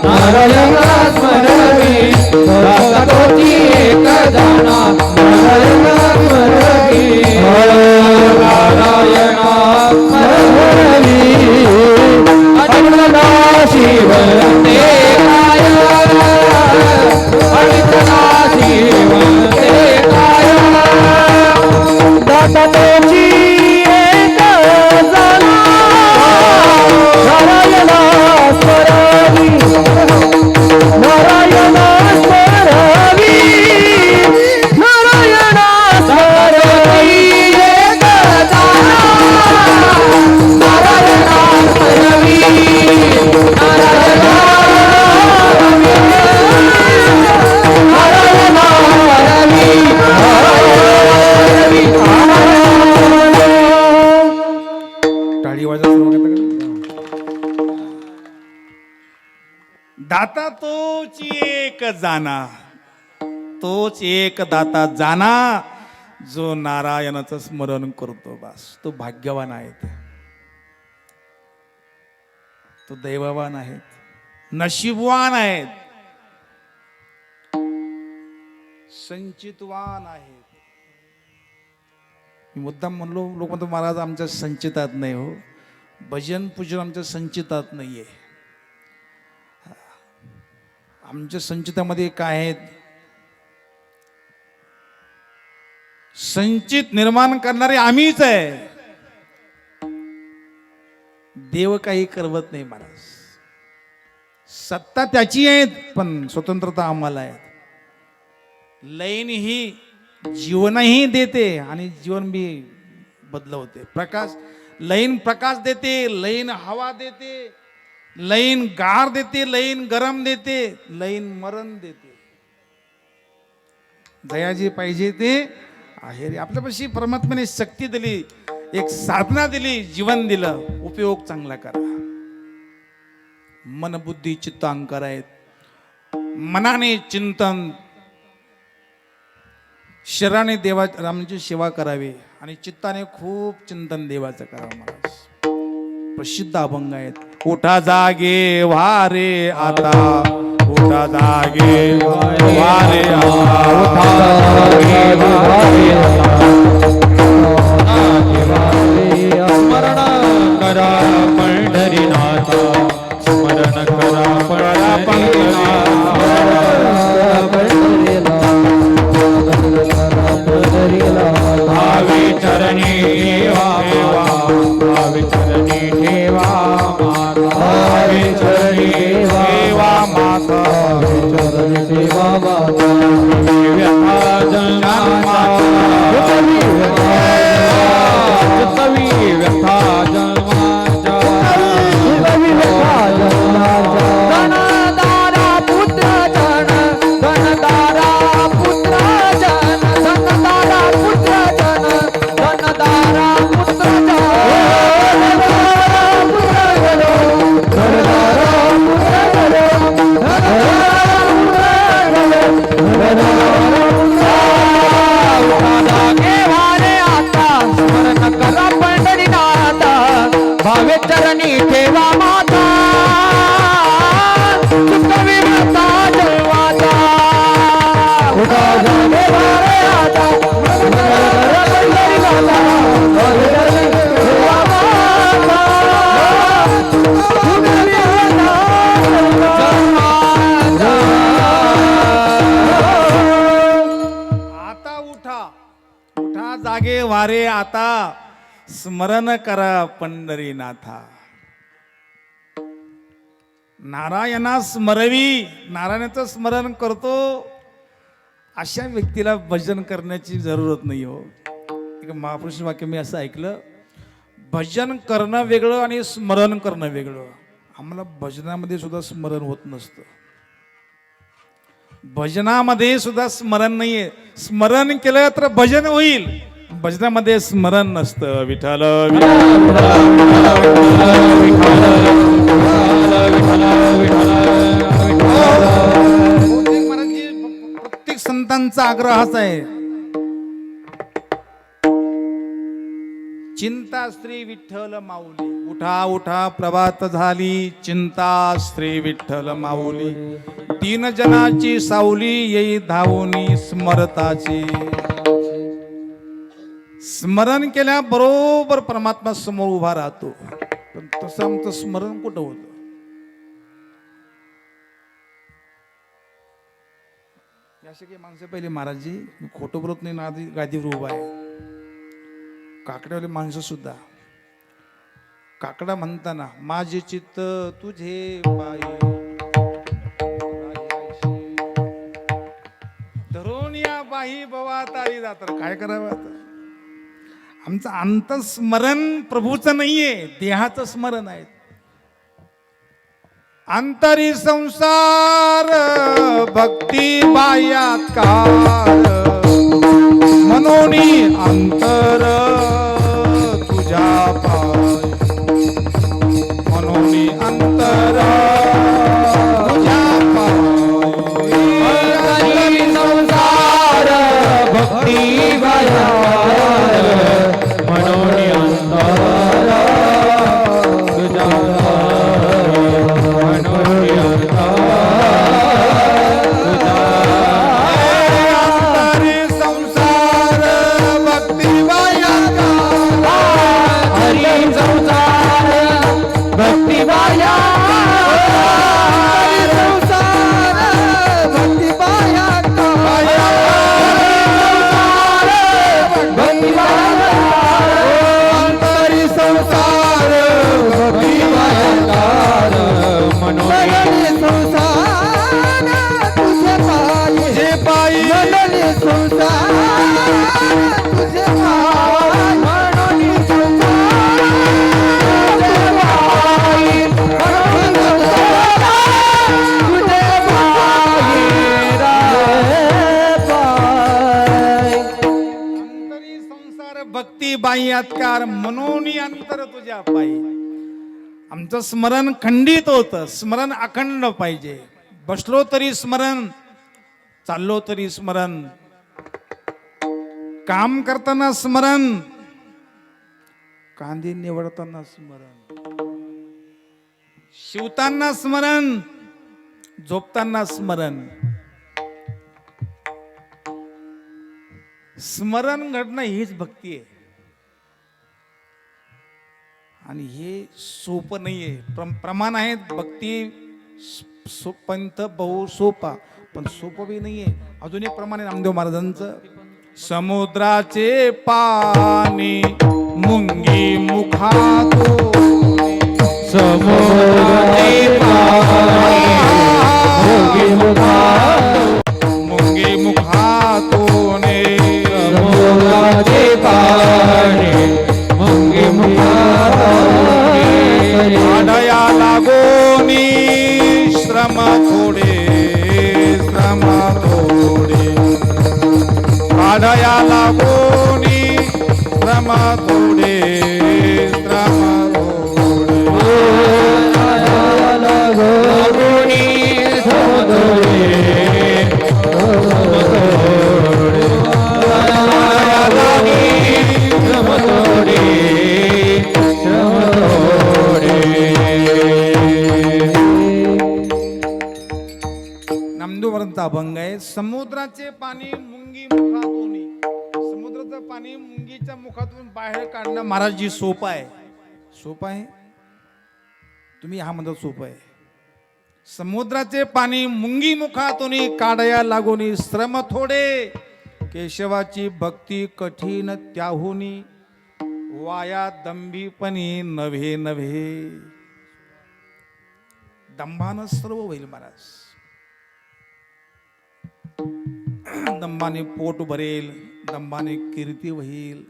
Speaker 2: नारायण स्मरवी दाता तोची एक जाणा नारायण स्मरवी नारायण स्मरवी आणि नाशी वलते काय आणि नाशी वलते काय दाता तोची एक जाणा नारायण स्मरवी नारायण स्मरवी नारायण स्मरवी एक जाणा नारायण स्मरवी नारायण
Speaker 1: टाळी वाजत सुरू करता का? दाता तोच एक जाना तोच एक दाता जाना जो नारायणाचं स्मरण करतो बस तो भाग्यवान आहे तो दैववान आहेत नशीबवान आहेत संचितवान आहेत. मी मुद्दाम म्हणलो लोक म्हणतो महाराज आमच्या संचितात नाही हो भजन पूजन आमच्या संचितात नाहीये. आमच्या संचितामध्ये काय आहेत संचित निर्माण करणारे आम्हीच आहे. देव काही करवत नाही महाराज. सत्ता त्याची आहेत पण स्वतंत्रता आम्हाला आहे. लयन ही जीवनही देते आणि जीवन बी बदलवते. प्रकाश लयन प्रकाश देते लयन हवा देते लयन गार देते लयन गरम देते लयन मरण देते. दया जे पाहिजे ते आहे रे. आपल्यापाशी परमात्म्याने शक्ती दिली एक साधना दिली जीवन दिलं उपयोग चांगला करा. मन बुद्धी चित्त अहंकार आहेत. मनाने चिंतन शरीराने देवा रामाची सेवा करावी आणि चित्ताने खूप चिंतन देवाचं करावं. महाराज प्रसिद्ध अभंग आहेत. उठा जागे वारे आता उठा जागे वारे आता उठा जागे
Speaker 3: स्मरण करा पंढरीनाथ स्मरण करा पंढरीनाथ भावे चरणी ठेवा भावे चरणी ठेवा भावे चरणी ठेवा माता चरणी ठेवा माता व्यथा जन्माचा चित्तवी व्यथा जन्माचा
Speaker 2: धनदारा पुत्र जन धनदारा पुत्र जन धनदारा पुत्र जन धनदारा पुत्र भावे चरणी ठेवा माता चित्तवी व्यथा जन्माचा उठा जागे वारे आता
Speaker 1: आता उठा उठा जागे वारे आता स्मरण करा पंढरीनाथा. नारायणा स्मरवी, नारायणाचं स्मरण करतो अशा व्यक्तीला भजन करण्याची जरूरत नाही हो. एक महापुरुष वाक्य मी असं ऐकलं, भजन करणं वेगळं आणि स्मरण करणं वेगळं. आम्हाला भजनामध्ये सुद्धा स्मरण होत नसतं, भजनामध्ये सुद्धा स्मरण नाहीये. स्मरण केलं तर भजन होईल, भजनामध्ये स्मरण नसतं. विठ्ठल प्रत्येक संतांचा आग्रह हाच आहे, चिंता स्त्री विठ्ठल माऊली. उठा उठा प्रभात झाली, चिंता स्त्री विठ्ठल माऊली. तीन जनाची सावली येई धावूनी स्मरताची. स्मरण केल्याबरोबर परमात्मा समोर उभा राहतो. पण तसं आमचं स्मरण कुठं होतं? असे काही माणसं पहिले महाराजजी, मी खोटं बोलत नाही ना, आधी गादीवर उभा आहे. काकड्यावाले माणसं सुद्धा काकडा म्हणताना माझे चित्त तुझे पायी धरून या बाही बवा तारी जातर. काय करावं आता? आमचं अंतस्मरण प्रभूचं नाहीये, देहाचं स्मरण आहे. अंतरी संसार भक्ती बाह्यात्कार, मनोनी अंतर तुझ्या पाय, मनोनी अंतर तुझ्या पाय.
Speaker 2: अंतरी संसार भक्ती बाह्यात्कार, मनोनी अंतर तुझ्या पाय, मनोनी अंतर
Speaker 1: अंतरी संसार भक्ती बाह्यात्कार,
Speaker 2: हरी संसार भक्ती बाह्यात्कार, संसार भक्ती बाह्यात्कार, भक्ती बाह्यात्कार, अंतरी संसार भक्ती बाह्यात्कार, मनोनी संसार तुझे पायी, मनोनी संसार तुझे पायी, मनोनी संसार तुझे पायी, मनोनी संसार तुझे पायी रे पाय.
Speaker 1: अंतरी संसार भक्ती बाह्यात्कार, मनोनी अंतर तुझ्या पायी. आमचं स्मरण खंडित होतं, स्मरण अखंड पाहिजे. बसलो तरी स्मरण, चाललो तरी स्मरण, काम करताना स्मरण, कांदे निवडताना स्मरण, शिवताना स्मरण, झोपताना स्मरण. स्मरण घडणं हीच भक्ती आहे. आणि हे सोपं नाहीये. प्रमाण आहेत भक्ती पंथ बहु सोपा, पण सोपं बी नाहीये. अजून एक प्रमाण आहे नामदेव महाराजांचं, समुद्राचे पाणी मुंगी मुखातो,
Speaker 2: समुद्राचे पाणी मुंगी मुखातो,
Speaker 1: मुंगी मुखातोने,
Speaker 2: समुद्राचे पाणी मुंगी मुखातो,
Speaker 1: आढया लागोनी श्रम थोडे, श्रम थोडे, आढया लागोनी श्रम थोडे, श्रम थोडे,
Speaker 2: लागोनी समुद्रे
Speaker 1: नामदेवांचा अभंग आहे. समुद्राचे पाणी मुंगी मुखातून, समुद्राचं पाणी मुंगीच्या मुखातून बाहेर काढणं महाराजजी सोपं आहे. सोपं आहे, तुम्ही हा म्हणता सोपं आहे. समुद्राचे पाणी मुंगी मुखातून काढया लागोनी, श्रम थोडे, केशवाची भक्ती कठीण त्याहुनी, वाया दंभीपणी नव्हे नव्हे. दंभानं सर्व होईल महाराज. दंभाने पोट भरेल, दंभाने कीर्ती होईल,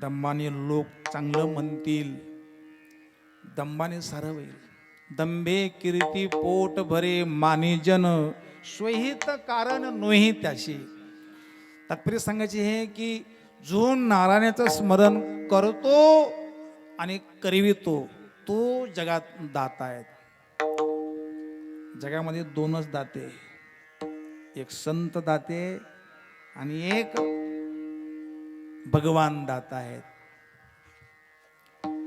Speaker 1: दंभाने लोक चांगलं म्हणतील, दंभाने सारं होईल. दंभे कीर्ती पोट भरे मानिजन, स्वहित कारण नोही त्याशी. तात्पर्य सांगायचे हे की जो नारायणाचं स्मरण करतो आणि करवितो तो जगात दाता आहेत. जगामध्ये दोनच दाते, एक संत दाते आणि एक भगवान दाता आहेत.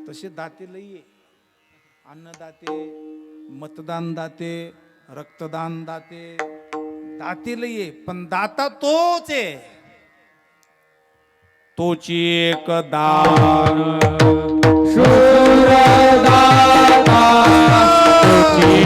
Speaker 1: तसे दाते लई आहे. अन्नदाते, मतदान दाते, रक्तदान दाते, दाते लई आहे, पण दाता तोच आहे. तोची एक दान
Speaker 2: शूरदाता तुझी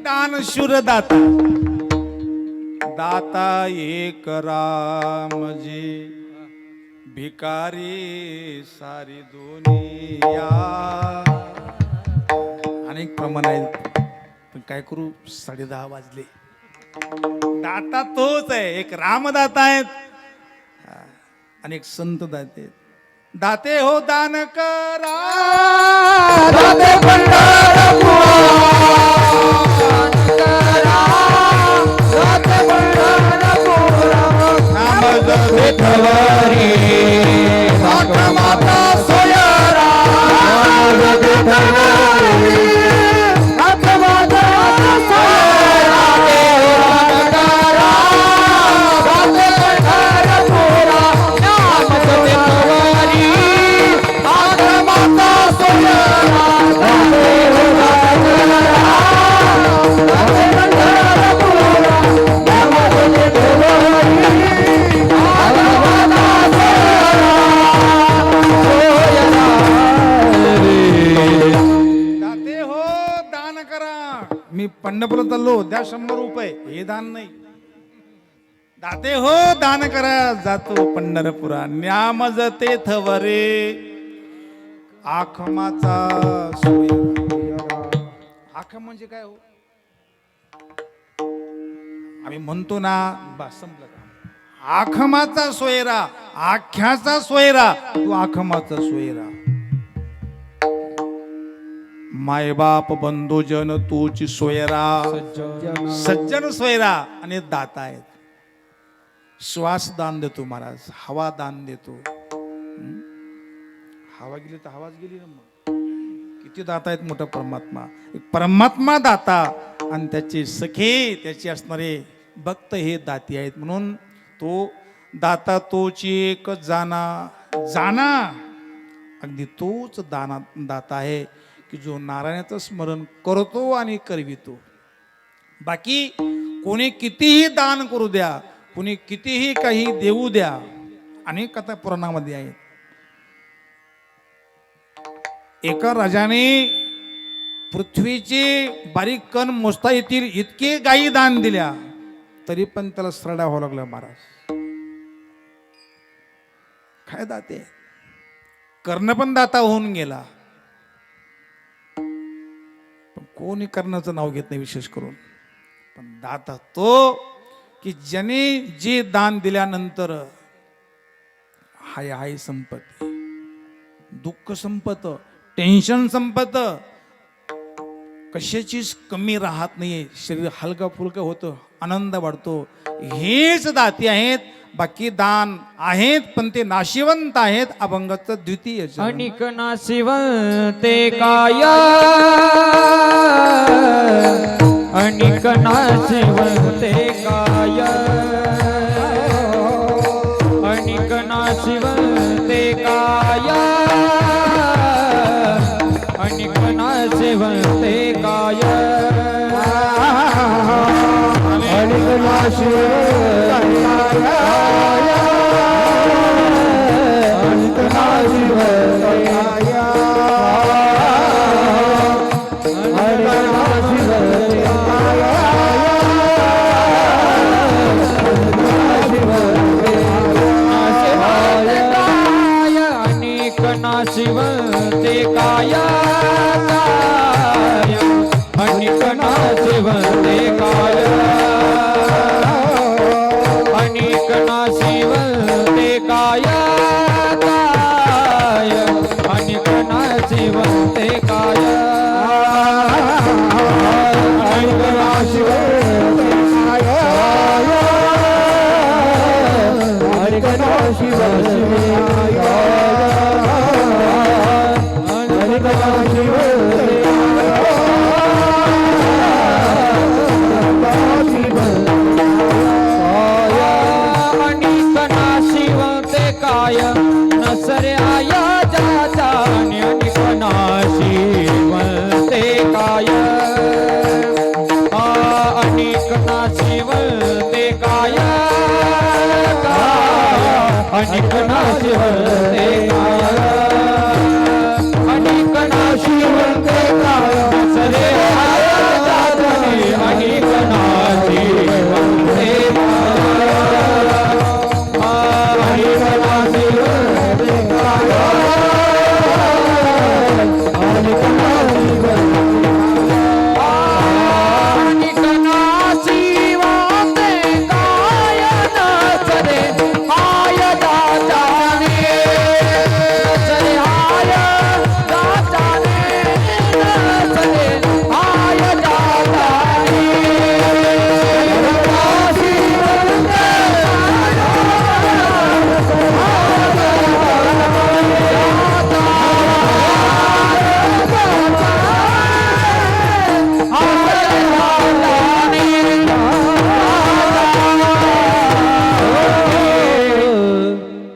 Speaker 2: दान
Speaker 1: दाता. दाता एक रामजी, भिकारी सारी दुनिया. अनेक प्रमाण आहेत, पण काय करू, 10:30 वाजले. दाता तोच आहे. एक रामदाता आहेत, अनेक संत दाते आहेत. दाते हो दान करा, दाते
Speaker 2: विठवारी माता सोयारा विठवारी माता सोयारा पंढरा पंढरपुरा नाम विठवारी माता सोयारा
Speaker 1: मी पंढरपुरात चाललो, द्या 100 रुपये. हे दान नाही. दाते हो दान करा, जातो पंढरपुरा. न्यामज तेथवरे आखमाचा सोयरा. आखम म्हणजे काय हो? आम्ही म्हणतो ना, बस संपलं का? आखमाचा सोयरा, आख्याचा सोयरा, तू आखमाचा सोयरा. मायबाप बंधुजन तूची सोयरा, सज्जन सोयरा आणि दाता आहेत. श्वास दान देतो महाराज, हवा दान देतो. हवा गेली तर हवाच गेली ना. मग किती दाता आहेत मोठा परमात्मा. एक परमात्मा दाता आणि त्याचे सखे, त्याचे असणारे भक्त हे दाती आहेत. म्हणून तो दाता तोची एक जाना, जाना अगदी तोच दाता आहे की जो नारायणाचं स्मरण करतो आणि करवितो. बाकी कोणी कितीही दान करू द्या, कोणी कितीही काही देऊ द्या, अनेक कथा पुराणामध्ये आहेत. एका राजाने पृथ्वीचे बारीक कण मोजता येतील इतके गायी दान दिल्या, तरी पण त्याला सरडा व्हावं लागला. महाराज काय दाते, कर्ण पण दाता होऊन गेला. पण कोणी कर्णाचं नाव घेत नाही विशेष करून. पण दाता तो की ज्याने जे दान दिल्यानंतर हाय हाय संपत, दुःख संपत, टेन्शन संपत, कशाचीच कमी राहत नाहीये. शरीर हलका फुलकं होतं, आनंद वाढतो. हेच दाते आहेत बाकी दान आहेत पण ते नाशिवंत आहेत. अभंगाचं द्वितीय चरण.
Speaker 3: अनिक नाशिवंते काय अनिक नाशिवंते काय अनिक नाशिवंते काय अनिक नाशिवंते काय
Speaker 2: अनिक नाशिवंते काय अनिक नाशिवंते काय अनिक नाशिवंते काय
Speaker 3: अनिक नाशिवंते काय अनिक नाशिवंते काय अनिक नाशिवंते काय अनिक नाशिवंते काय
Speaker 2: अनिक नाशिवंते काय अनिक नाशिवंते काय अनिक नाशिवंते
Speaker 3: अनिक नाशिवंते काय नसरे आया जाने अनिक नाशिवंते काय अनिक नाशिवंते काय अनिक नाशिवंते काय अनिक नाशिवंते काय नसरे आया जाने अनिक नाशिवंते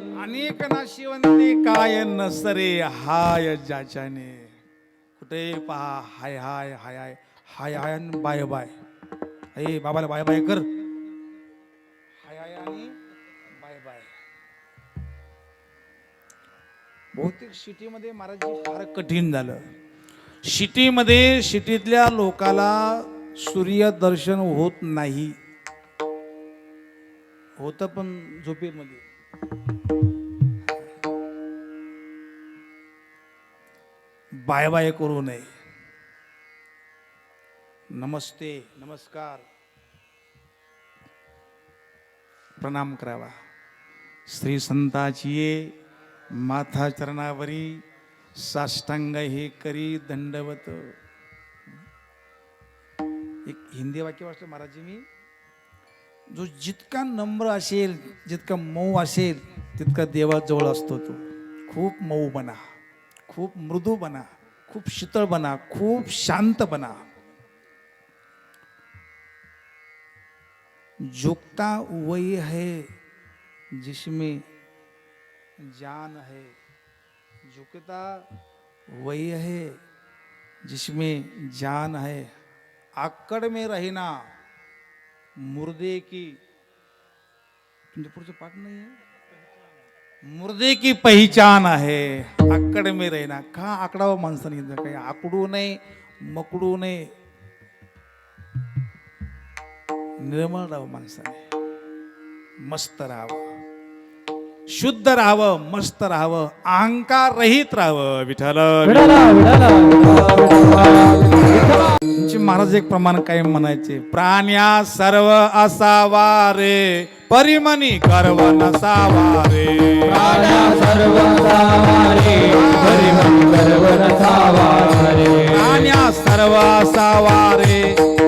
Speaker 1: अनेक नाशिवंते काय नसरे हाय ज्याच्याने. कुठे पहा हाय हाय हाय हाय हाय हाय आणि बाय बाय. ए बाबाला बाय बाय कर. हाय हाय आणि बाय बाय. बहुतेक सिटीमध्ये महाराज फार कठीण झालं. सिटीतल्या लोकाला सूर्यदर्शन होत नाही. होतं पण झोपेमध्ये. बाय बाय करू नये. नमस्ते नमस्कार प्रणाम करावा. श्री संताची माथा चरणावरी साष्टांग हे करी दंडवत. एक हिंदी वाक्य वाचलं महाराजी मी. जो जितका नम्र असेल जितका मऊ असेल तितका देवाजवळ असतो. तो खूप मऊ बना, खूप मृदू बना, खूप शीतळ बना, खूप शांत बना. झुकता वही है जिसमें जान है. झुकता वही है जिसमें जान है. आकड़ में रहना मुर्दे की. तुमच्या पुढचं पाठ नाही आहे. मुर्दे की पहचान आहे. आकड़ में रहना. का आकडावं माणसाने. काही आकडू नये, मकडू नये. निर्मळ राहावं माणसाने. मस्त राहावं, शुद्ध राहावं, मस्त राहावं, अहंकार रहित राहावं. विठ्ठल तुमचे महाराज एक प्रमाण काय म्हणायचे. प्राण्या सर्व असावा रे परिमनी गर्व नसावा रे.
Speaker 3: प्राण्या सर्व असावा रे परिमनी गर्व नसावा रे.
Speaker 1: प्राण्या सर्व असावा रे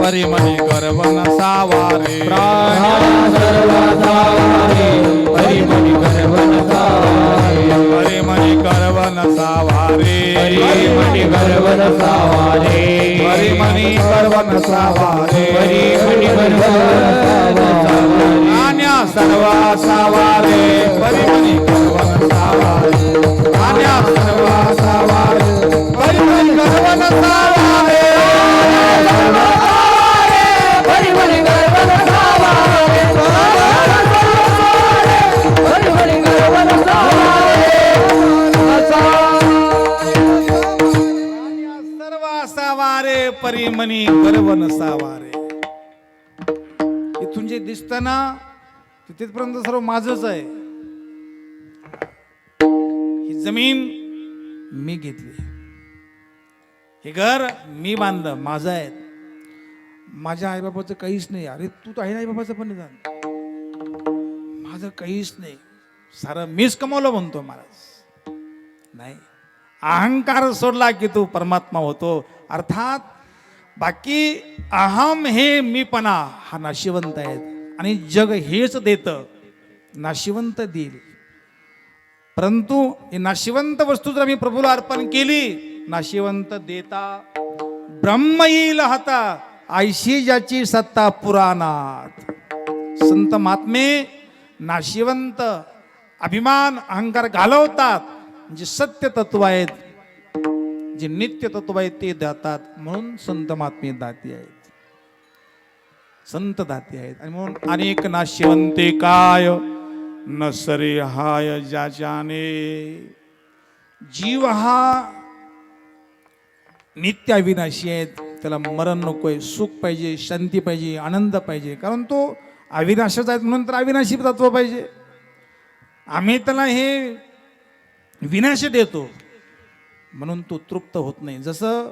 Speaker 1: परिमणी गर्व नसावा रे
Speaker 3: प्राणा सर्व सावारे परिमणी गर्व नसावारे
Speaker 1: परिमणी गर्व नसावा रे
Speaker 3: परिमणी गर्व नसावारे
Speaker 1: परिमणी गर्व नसावा रे
Speaker 3: परिमणी गर्व नसावारे
Speaker 1: अन्या सर्व असावा रे परिमणी गर्व नसावा रे अन्या सर्व असावा रे परिमणी गर्व नसावा रे
Speaker 3: परिमणी गर्व नसावारे परिमणी गर्व
Speaker 1: सर्व असावा रे परिमणी गर्व नसावा रे इथून जे दिसतं ना तिथपर्यंत सर्व माझच आहे. ही जमीन मी घेतली, हे घर मी बांधलं, माझं आहे. माझ्या आईबाबाचं काहीच नाही. अरे तू तर आहे ना आईबाबाचं पण निदान, माझं काहीच नाही, सारं मीच कमवलं म्हणतो महाराज. नाही, अहंकार सोडला की तू परमात्मा होतो. अर्थात बाकी अहम हे मीपणा हा नाशिवंत आहे आणि जग हेच देतं, नाशिवंत देईल. परंतु ही नाशिवंत वस्तू जर आम्ही प्रभूला अर्पण केली, नाशिवंत देता ब्रह्म येईल हाता, आयशी ज्याची सत्ता पुराणात. संत महात्मे नाशिवंत अभिमान अहंकार घालवतात, जे सत्य तत्व आहेत, जे नित्य तत्व आहेत ते दातात. म्हणून संत महात्मे दाती आहेत, संत दाती आहेत. आणि म्हणून अनेक नाशिवंते काय नसरे हाय ज्याच्याने. जीव हा नित्य अविनाशी आहे, त्याला मरण नकोय, सुख पाहिजे, शांती पाहिजे, आनंद पाहिजे, कारण तो अविनाशीच आहेत. म्हणून तर अविनाशी तत्व पाहिजे. आम्ही त्याला हे विनाश देतो म्हणून तो तृप्त होत नाही. जसं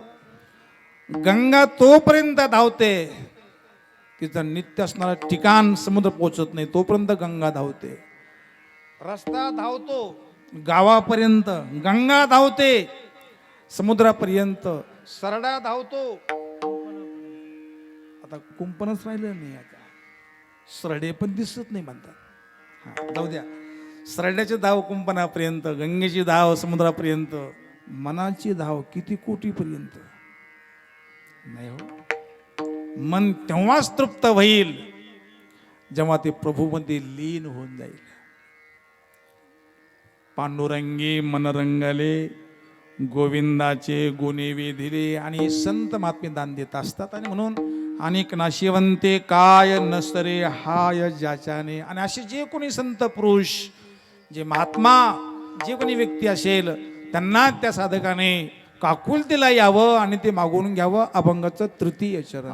Speaker 1: गंगा तोपर्यंत धावते, तिचं नित्य असणारं ठिकाण समुद्र पोचत नाही, तोपर्यंत गंगा धावते. रस्ता धावतो गावापर्यंत, गंगा धावते समुद्रापर्यंत. सरडा धावतो, आता कुंपणच राहिलं नाही, आता सरडे पण दिसत नाही म्हणतात. हा जाऊ द्या, सरड्याचे धाव कुंपणापर्यंत, गंगेची धाव समुद्रापर्यंत, मनाची धाव किती कोटीपर्यंत. नाही हो, मन तेव्हाच तृप्त होईल जेव्हा ते प्रभूमध्ये लीन होऊन जाईल. पांडुरंगी मनरंगले गोविंदाचे गुणे वेधिले. आणि संत महात्मे दान देत असतात. आणि म्हणून अनेक नाशिवंते काय नसरे हाय ज्याच्याने. आणि असे जे कोणी संत पुरुष, जे महात्मा, जे कोणी व्यक्ती असेल, त्यांना त्या साधकाने काकुलतेला यावं आणि ते मागून घ्यावं अभंगाचं तृतीय चरण.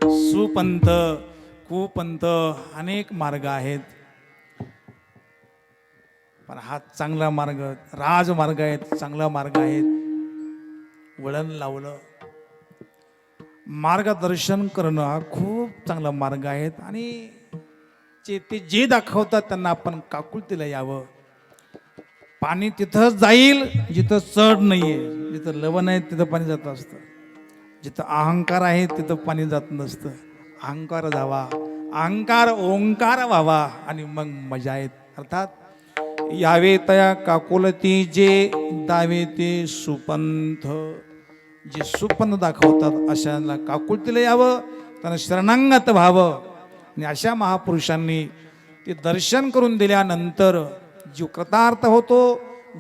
Speaker 1: सुपंथ कुपंथ अनेक मार्ग आहेत, पण हा चांगला मार्ग, राजमार्ग आहे, चांगला मार्ग आहे. वळण लावलं, मार्गदर्शन करणं हा खूप चांगला मार्ग आहे. आणि ते जे दाखवतात त्यांना आपण काकुळतीला यावं. पाणी तिथंच जाईल जिथं चढ नाहीये, जिथं लवण आहे तिथं पाणी जात असतं, जिथं अहंकार आहे तिथं पाणी जात नसतं. अहंकार जावा, अहंकार ओंकार व्हावा आणि मग मजा येत. अर्थात यावे तया काकुलती जे दावे ते सुपंथ. जे सुपंथ दाखवतात अशांना काकुळतीला यावं, त्यांना शरणांगत व्हावं. आणि अशा महापुरुषांनी ते दर्शन करून दिल्यानंतर जीव कृतार्थ होतो,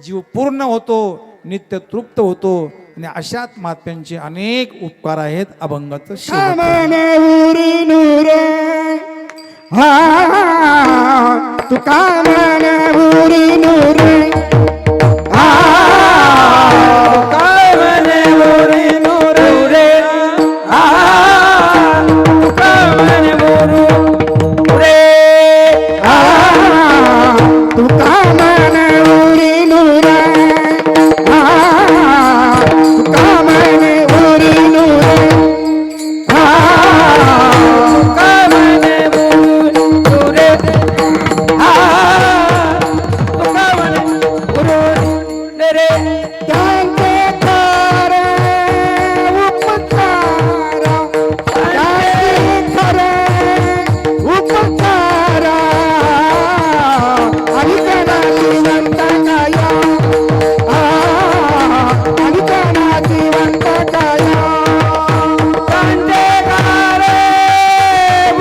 Speaker 1: जीव पूर्ण होतो, नित्य तृप्त होतो. आणि अशाच महात्म्यांचे अनेक उपकार आहेत. अभंगाचं शेवट.
Speaker 2: कामने उरी नूरे हा तू कामने उरी नूरे
Speaker 3: कामने उरी नूरे कामने उरी
Speaker 2: तू कामने उरी नूरे तू कामने उरी नूरे
Speaker 3: कामने उरी कामने रे
Speaker 2: त्यांचे खरे उपकार त्यांचे खरे उपकार आणि त्यांना जिवंत काया आणि त्यांना जिवंत काया
Speaker 3: त्यांचे कारे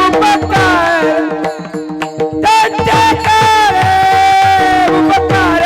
Speaker 3: उपकार त्यांचे कारे उपकार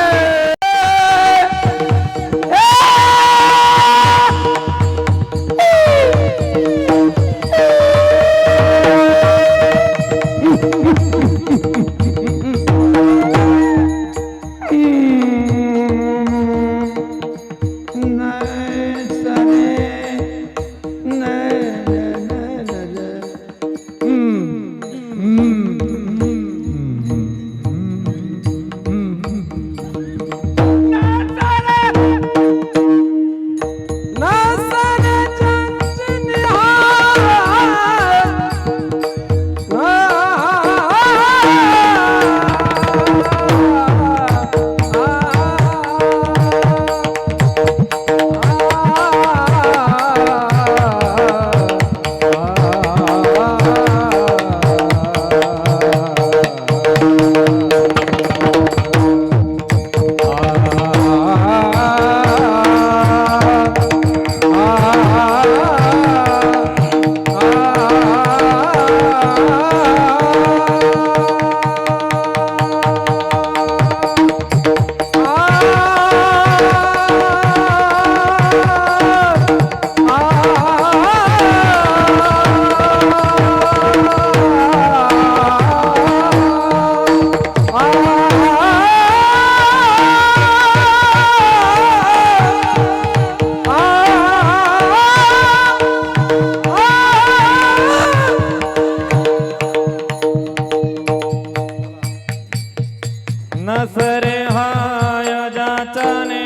Speaker 3: नसरे हाय जाचने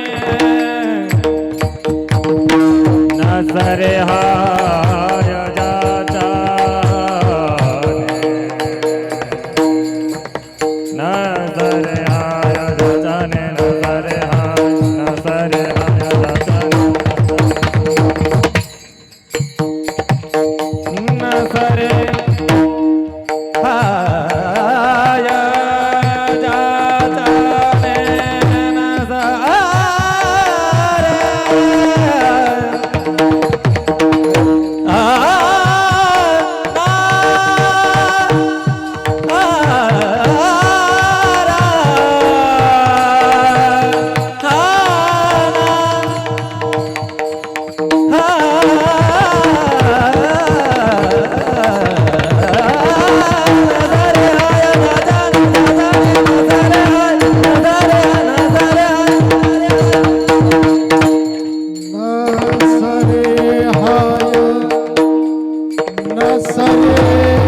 Speaker 3: नसरे हाय जाचने नसरे हाय जाचने नसरे हाय जाचने नसरे हाय
Speaker 2: रे